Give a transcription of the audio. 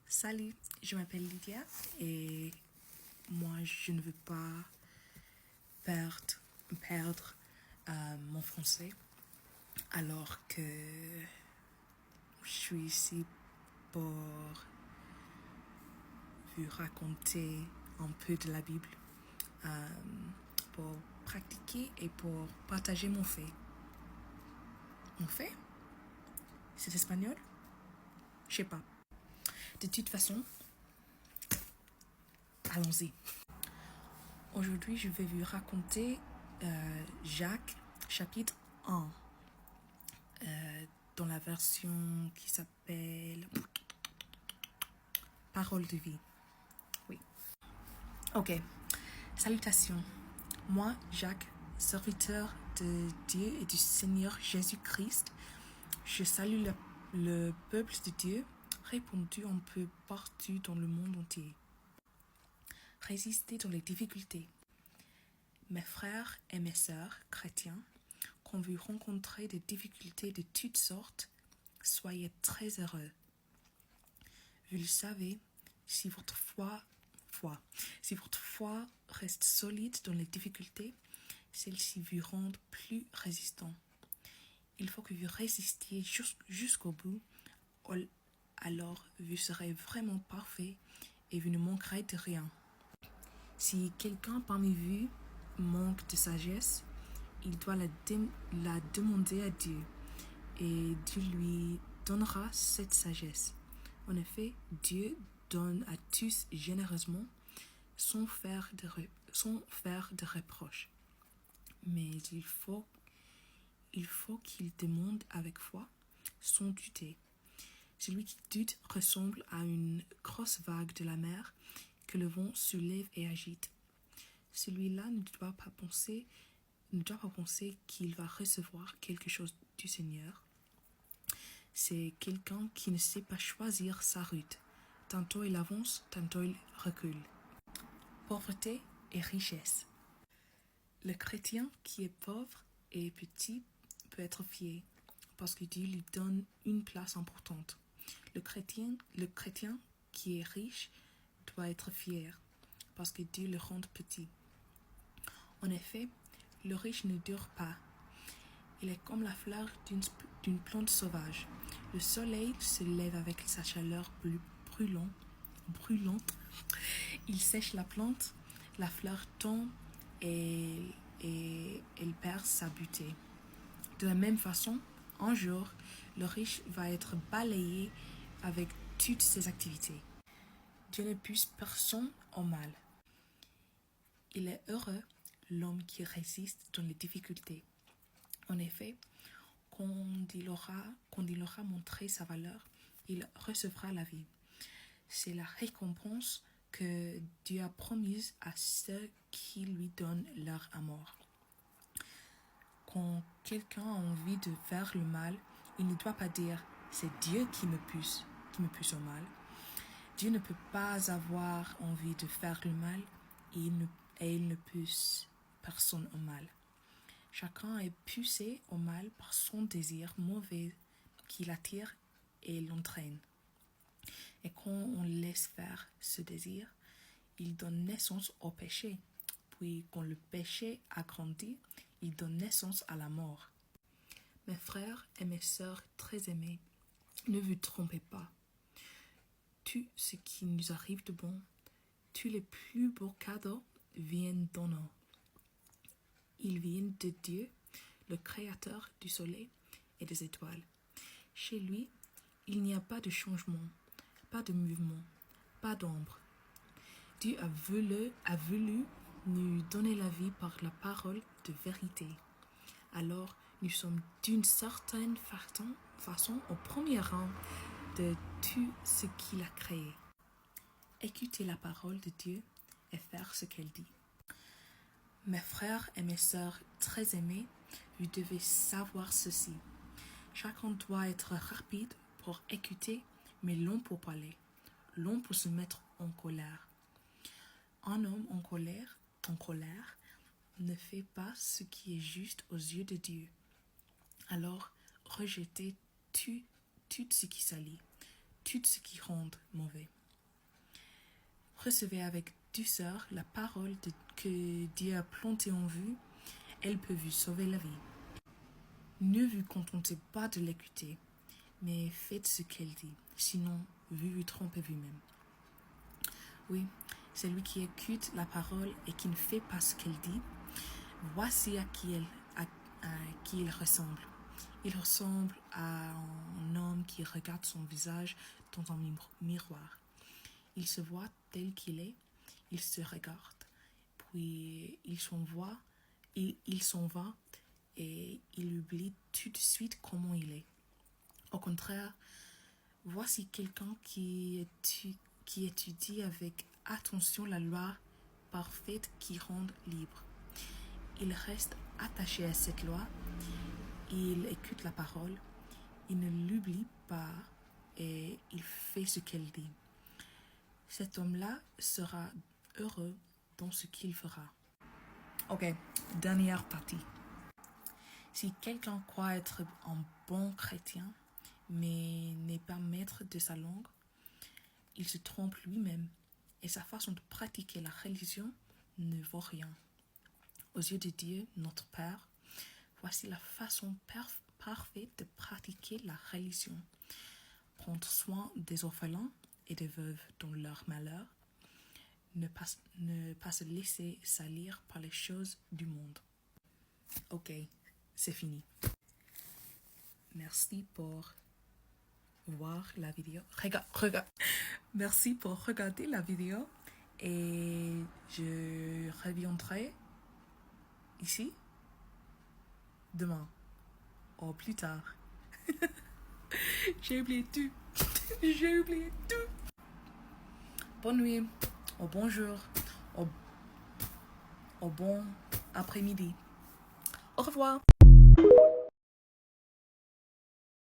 Salut, je m'appelle Lydia et moi je ne veux pas perdre mon français alors que je suis ici pour vous raconter un peu de la Bible, pour pratiquer et pour partager mon fait. Mon fait? C'est espagnol? Je sais pas. De toute façon, allons-y. Aujourd'hui, je vais vous raconter Jacques, chapitre 1, dans la version qui s'appelle Parole de vie. Oui. Ok. Salutations. Moi, Jacques, serviteur de Dieu et du Seigneur Jésus-Christ, je salue le peuple de Dieu répandu un peu partout dans le monde entier. Résistez dans les difficultés. Mes frères et mes sœurs chrétiens, quand vous rencontrez des difficultés de toutes sortes, soyez très heureux. Vous le savez, si votre foi reste solide dans les difficultés, celles-ci vous rendent plus résistants. Il faut que vous résistiez jusqu'au bout, alors vous serez vraiment parfait et vous ne manquerez de rien. Si quelqu'un parmi vous manque de sagesse, il doit la demander à Dieu et Dieu lui donnera cette sagesse. En effet, Dieu donne à tous généreusement sans faire de reproches. Mais il faut qu'il demande avec foi, sans douter. Celui qui doute ressemble à une grosse vague de la mer que le vent soulève et agite. Celui-là ne doit pas penser qu'il va recevoir quelque chose du Seigneur. C'est quelqu'un qui ne sait pas choisir sa route. Tantôt il avance, tantôt il recule. Pauvreté et richesse. Le chrétien qui est pauvre et petit peut être fier parce que Dieu lui donne une place importante. Le chrétien qui est riche doit être fier parce que Dieu le rend petit. En effet, le riche ne dure pas. Il est comme la fleur d'une plante sauvage. Le soleil se lève avec sa chaleur brûlante. Il sèche la plante, la fleur tombe et elle perd sa beauté. De la même façon, un jour, le riche va être balayé avec toutes ses activités. Dieu ne pousse personne au mal. Il est heureux l'homme qui résiste dans les difficultés. En effet, quand il aura montré sa valeur, il recevra la vie. C'est la récompense que Dieu a promise à ceux qui lui donnent leur amour. Quand quelqu'un a envie de faire le mal, il ne doit pas dire « c'est Dieu qui me pousse au mal ». Dieu ne peut pas avoir envie de faire le mal et il ne pousse personne au mal. Chacun est poussé au mal par son désir mauvais qui l'attire et l'entraîne. Et quand on laisse faire ce désir, il donne naissance au péché. Puis quand le péché a grandi, il donne naissance à la mort. Mes frères et mes sœurs très aimés, ne vous trompez pas. Tout ce qui nous arrive de bon, tous les plus beaux cadeaux viennent d'en haut. Ils viennent de Dieu, le créateur du soleil et des étoiles. Chez lui, il n'y a pas de changement, pas de mouvement, pas d'ombre. Dieu a voulu nous donner la vie par la parole de vérité. Alors, nous sommes d'une certaine façon au premier rang de tout ce qu'il a créé. Écoutez la parole de Dieu et faire ce qu'elle dit. Mes frères et mes sœurs très aimés, vous devez savoir ceci. Chacun doit être rapide pour écouter, mais lent pour parler, lent pour se mettre en colère. Un homme en colère ne fait pas ce qui est juste aux yeux de Dieu. Alors, rejetez tout ce qui salit, tout ce qui rend mauvais. Recevez avec douceur la parole que Dieu a plantée en vous. Elle peut vous sauver la vie. Ne vous contentez pas de l'écouter, mais faites ce qu'elle dit. Sinon, vous vous trompez vous-même. Oui, celui qui écoute la parole et qui ne fait pas ce qu'elle dit, voici à qui il ressemble. Il ressemble à un homme qui regarde son visage dans un miroir. Il se voit tel qu'il est, il se regarde, puis il s'en va et il oublie tout de suite comment il est. Au contraire, voici quelqu'un qui étudie avec attention la loi parfaite qui rend libre. Il reste attaché à cette loi, il écoute la parole, il ne l'oublie pas et il fait ce qu'elle dit. Cet homme-là sera heureux dans ce qu'il fera. Ok, dernière partie. Si quelqu'un croit être un bon chrétien, mais n'est pas maître de sa langue, il se trompe lui-même et sa façon de pratiquer la religion ne vaut rien. Aux yeux de Dieu, notre Père, voici la façon parfaite de pratiquer la religion. Prendre soin des orphelins et des veuves dans leur malheur, ne pas se laisser salir par les choses du monde. Ok, c'est fini. Merci pour voir la vidéo. Regarde. Merci pour regarder la vidéo et je reviendrai ici demain ou plus tard. J'ai oublié tout. J'ai oublié tout. Bonne nuit, au bonjour, au bon après-midi. Au revoir.